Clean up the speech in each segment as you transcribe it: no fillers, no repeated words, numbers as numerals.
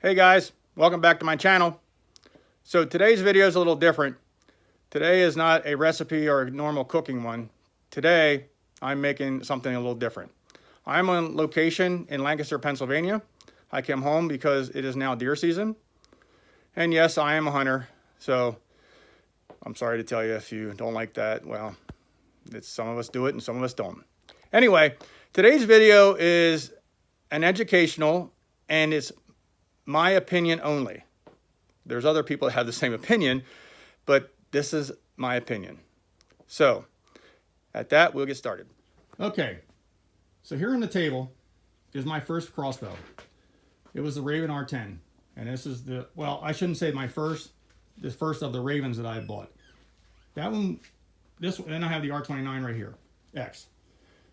Hey guys, welcome back to my channel. So today's video is a little different. Today is not a recipe or a normal cooking one. Today I'm making something a little different. I'm on location in Lancaster, Pennsylvania. I came home because it is now deer season. And yes, I am a hunter. So I'm sorry to tell you if you don't like that. Well, some of us do it and some of us don't. Anyway, today's video is an educational and it's my opinion only. There's other people that have the same opinion, but this is my opinion. So at that, we'll get started. Okay, so here on the table is my first crossbow. It was the Ravin R10. And this is the, well, I shouldn't say the first of the Ravens that I bought. That one, this one, and I have the R29 right here, X.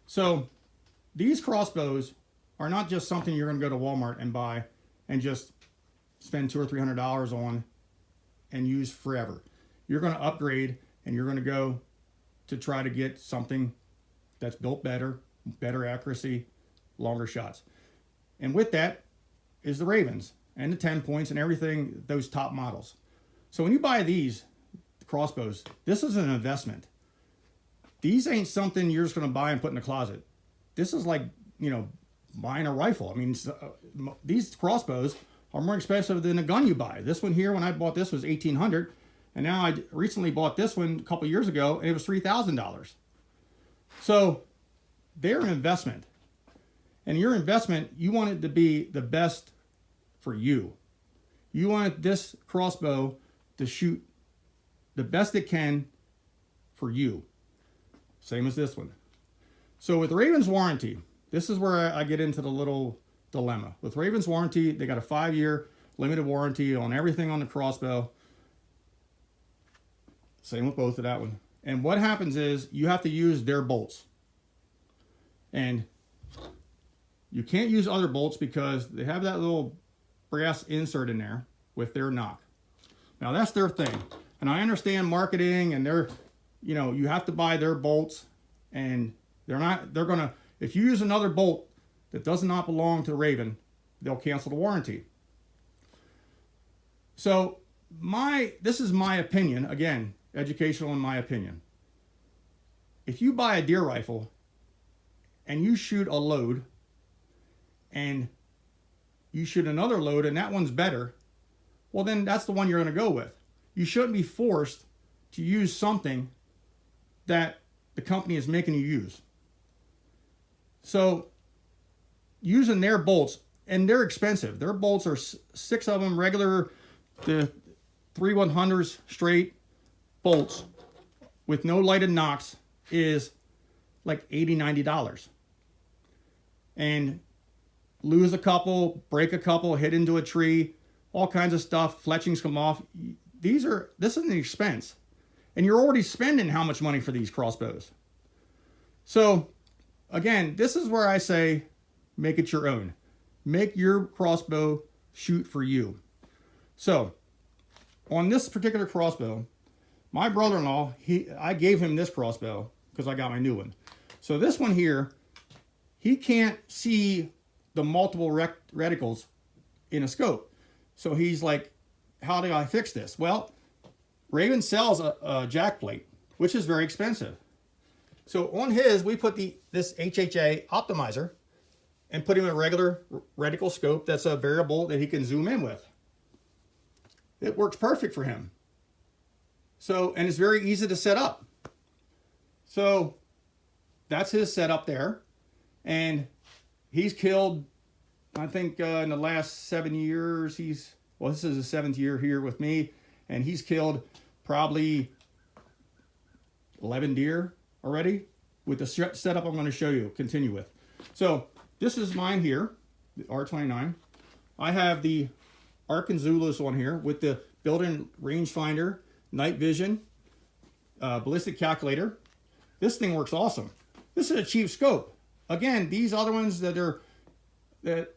So these crossbows are not just something you're gonna go to Walmart and buy and just spend $200 or $300 on and use forever. You're going to upgrade and you're going to go to try to get something that's built better accuracy, longer shots. And with that is the Ravens and the 10 points and everything, those top models. So when you buy these crossbows, this is an investment. These ain't something you're just going to buy and put in the closet. This is like, you know, buying a rifle. I mean, these crossbows are more expensive than a gun you buy. This one here, when I bought this, was $1,800, and now I recently bought this one a couple years ago, and it was $3,000. So they're an investment, and your investment, you want it to be the best for you. You want this crossbow to shoot the best it can for you. Same as this one. So with Raven's warranty, this is where I get into the little dilemma. With Raven's warranty, they got a 5-year limited warranty on everything on the crossbow. Same with both of that one. And what happens is you have to use their bolts. And you can't use other bolts because they have that little brass insert in there with their knock. Now that's their thing. And I understand marketing and they're, you know, you have to buy their bolts and they're gonna, if you use another bolt that does not belong to the Raven, they'll cancel the warranty. So this is my opinion, again, educational in my opinion. If you buy a deer rifle and you shoot a load and you shoot another load and that one's better, well then that's the one you're going to go with. You shouldn't be forced to use something that the company is making you use. So using their bolts, and they're expensive. Their bolts are 6 of them regular, the 3/100s straight bolts with no lighted nocks is like $80, $90. And lose a couple, break a couple, hit into a tree, all kinds of stuff, fletchings come off. This is an expense. And you're already spending how much money for these crossbows. So again, this is where I say, make it your own. Make your crossbow shoot for you. So, on this particular crossbow, my brother-in-law, I gave him this crossbow because I got my new one. So this one here, he can't see the multiple reticles in a scope. So he's like, how do I fix this? Well, Ravin sells a jack plate, which is very expensive. So on his, we put this HHA optimizer and put him in a regular reticle scope that's a variable that he can zoom in with. It works perfect for him. So, and it's very easy to set up. So that's his setup there. And he's killed, I think in the last 7 years, well, this is his 7th year here with me, and he's killed probably 11 deer already with the setup I'm going to show you, continue with. So this is mine here, the R29. I have the Arkansas one here with the built-in rangefinder, night vision, ballistic calculator. This thing works awesome. This is a cheap scope. Again, these other ones that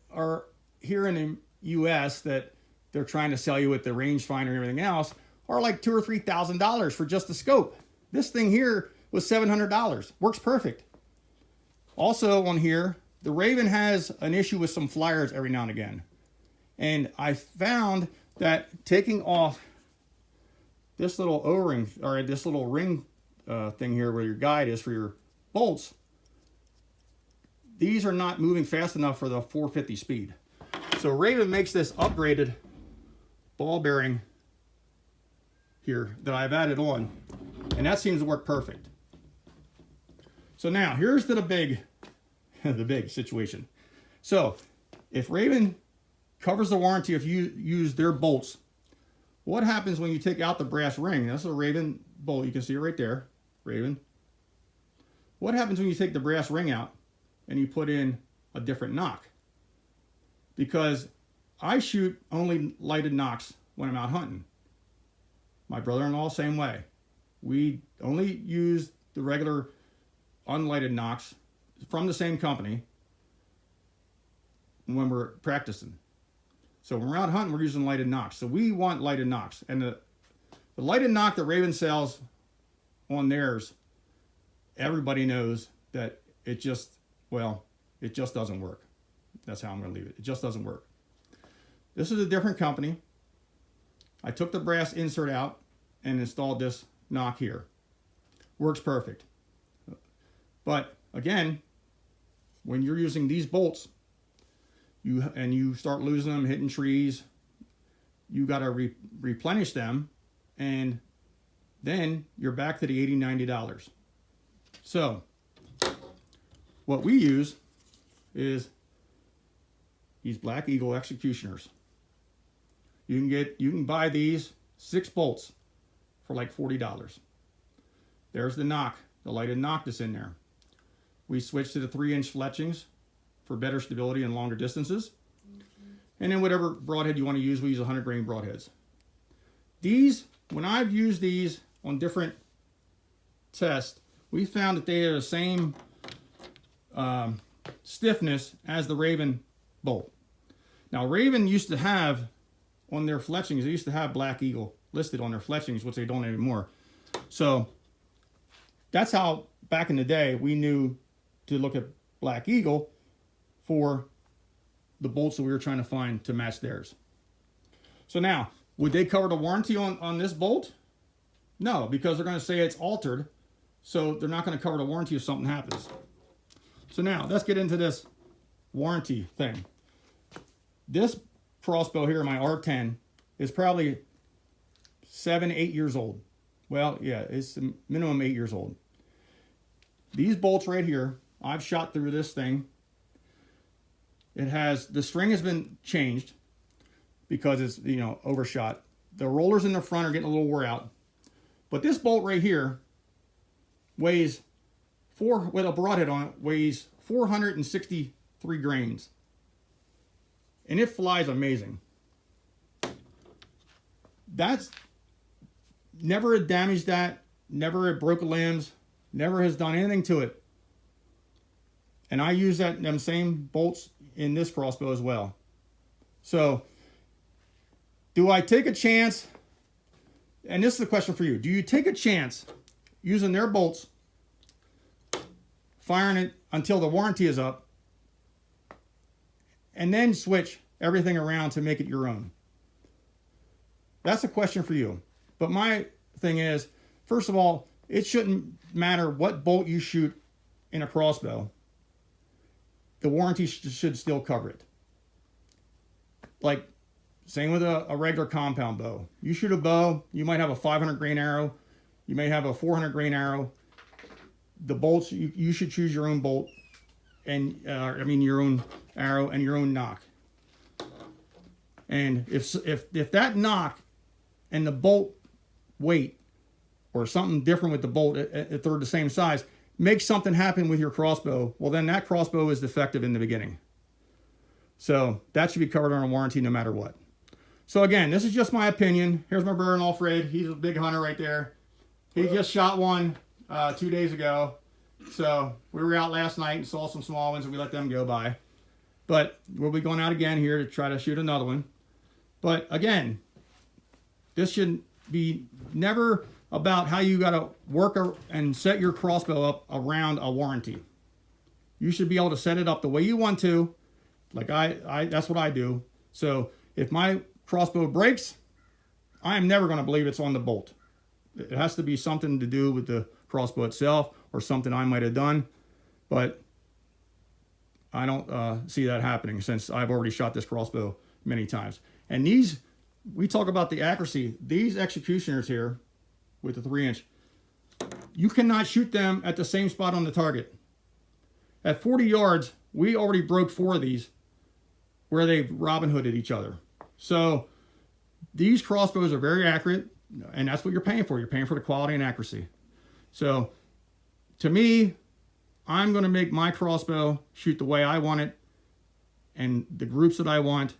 are here in the US that they're trying to sell you with the rangefinder and everything else are like $2,000 or $3,000 for just the scope. This thing here was $700. Works perfect. Also on here, the Ravin has an issue with some flyers every now and again. And I found that taking off this little O-ring, or this little ring thing here where your guide is for your bolts, these are not moving fast enough for the 450 speed. So Ravin makes this upgraded ball bearing here that I've added on, and that seems to work perfect. So now here's the big the big situation. So if Ravin covers the warranty if you use their bolts, what happens when you take out the brass ring? That's a Ravin bolt. You can see it right there, Ravin. What happens when you take the brass ring out and you put in a different knock? Because I shoot only lighted knocks when I'm out hunting. My brother-in-law, same way. We only use the regular unlighted knocks from the same company when we're practicing. So when we're out hunting, we're using lighted knocks. So we want lighted knocks. And the lighted knock that Ravin sells on theirs, everybody knows that it just, well, it just doesn't work. That's how I'm going to leave it. It just doesn't work. This is a different company. I took the brass insert out and installed this knock here. Works perfect. But again, when you're using these bolts, you start losing them, hitting trees, you got to replenish them, and then you're back to the $80, $90. So what we use is these Black Eagle Executioners. You can buy these 6 bolts for like $40. There's the knock, the lighted knock that's in there. We switched to the 3-inch fletchings for better stability and longer distances. And then whatever broadhead you want to use, we use 100 grain broadheads. These, when I've used these on different tests, we found that they are the same stiffness as the Ravin bolt. Now Ravin used to have on their fletchings, they used to have Black Eagle listed on their fletchings, which they don't anymore. So that's how back in the day we knew to look at Black Eagle for the bolts that we were trying to find to match theirs. So now, would they cover the warranty on this bolt? No, because they're going to say it's altered, so they're not going to cover the warranty if something happens. So now, let's get into this warranty thing. This crossbow here, my R10, is probably 7, 8 years old. Well, yeah, it's a minimum 8 years old. These bolts right here, I've shot through this thing. It has, the string has been changed because it's, you know, overshot. The rollers in the front are getting a little wore out. But this bolt right here weighs, with a broadhead on it, weighs 463 grains. And it flies amazing. That's never had damaged that, never had broken limbs, never has done anything to it. And I use them same bolts in this crossbow as well. So, do I take a chance? And this is the question for you. Do you take a chance using their bolts, firing it until the warranty is up, and then switch everything around to make it your own? That's a question for you. But my thing is, first of all, it shouldn't matter what bolt you shoot in a crossbow. The warranty should still cover it. Like, same with a regular compound bow. You shoot a bow, you might have a 500 grain arrow, you may have a 400 grain arrow. The bolts, you should choose your own bolt, and your own arrow and your own knock. And if that knock and the bolt weight or something different with the bolt, if they're the same size, makes something happen with your crossbow, well then that crossbow is defective in the beginning. So that should be covered on a warranty no matter what. So again, this is just my opinion. Here's my brother-in-law Fred. He's a big hunter right there. He just shot one 2 days ago. So we were out last night and saw some small ones and we let them go by. But we'll be going out again here to try to shoot another one. But again, this should be never about how you got to work and set your crossbow up around a warranty. You should be able to set it up the way you want to. Like that's what I do. So If my crossbow breaks, I am never going to believe it's on the bolt. It has to be something to do with the crossbow itself or something I might have done, but I don't see that happening since I've already shot this crossbow many times. And these, we talk about the accuracy. These executioners here with the 3-inch, you cannot shoot them at the same spot on the target. At 40 yards, we already broke 4 of these where they've Robin Hooded each other. So these crossbows are very accurate, and that's what you're paying for. You're paying for the quality and accuracy. So to me, I'm going to make my crossbow shoot the way I want it, and the groups that I want,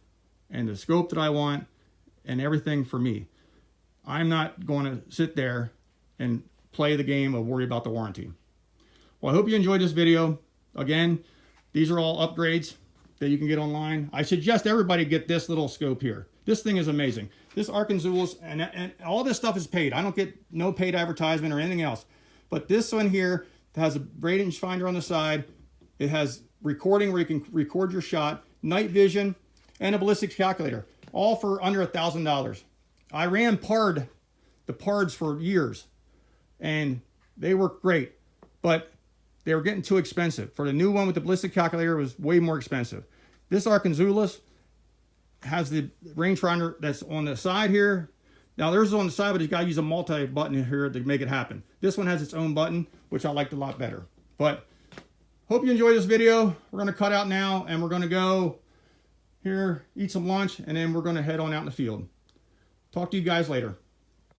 and the scope that I want, and everything for me. I'm not going to sit there and play the game of worry about the warranty. Well, I hope you enjoyed this video. Again, these are all upgrades that you can get online. I suggest everybody get this little scope here. This thing is amazing. This Arkansas, and all this stuff is paid. I don't get no paid advertisement or anything else. But this one here has a range finder on the side. It has recording where you can record your shot, night vision, and a ballistics calculator, all for under $1,000. I ran the PARDs for years, and they work great, but they were getting too expensive. For the new one with the ballistic calculator, it was way more expensive. This Arkansas has the rangefinder that's on the side here. Now there's on the side, but you got to use a multi-button here to make it happen. This one has its own button, which I liked a lot better. But hope you enjoyed this video. We're going to cut out now, and we're going to go here, eat some lunch, and then we're going to head on out in the field. Talk to you guys later.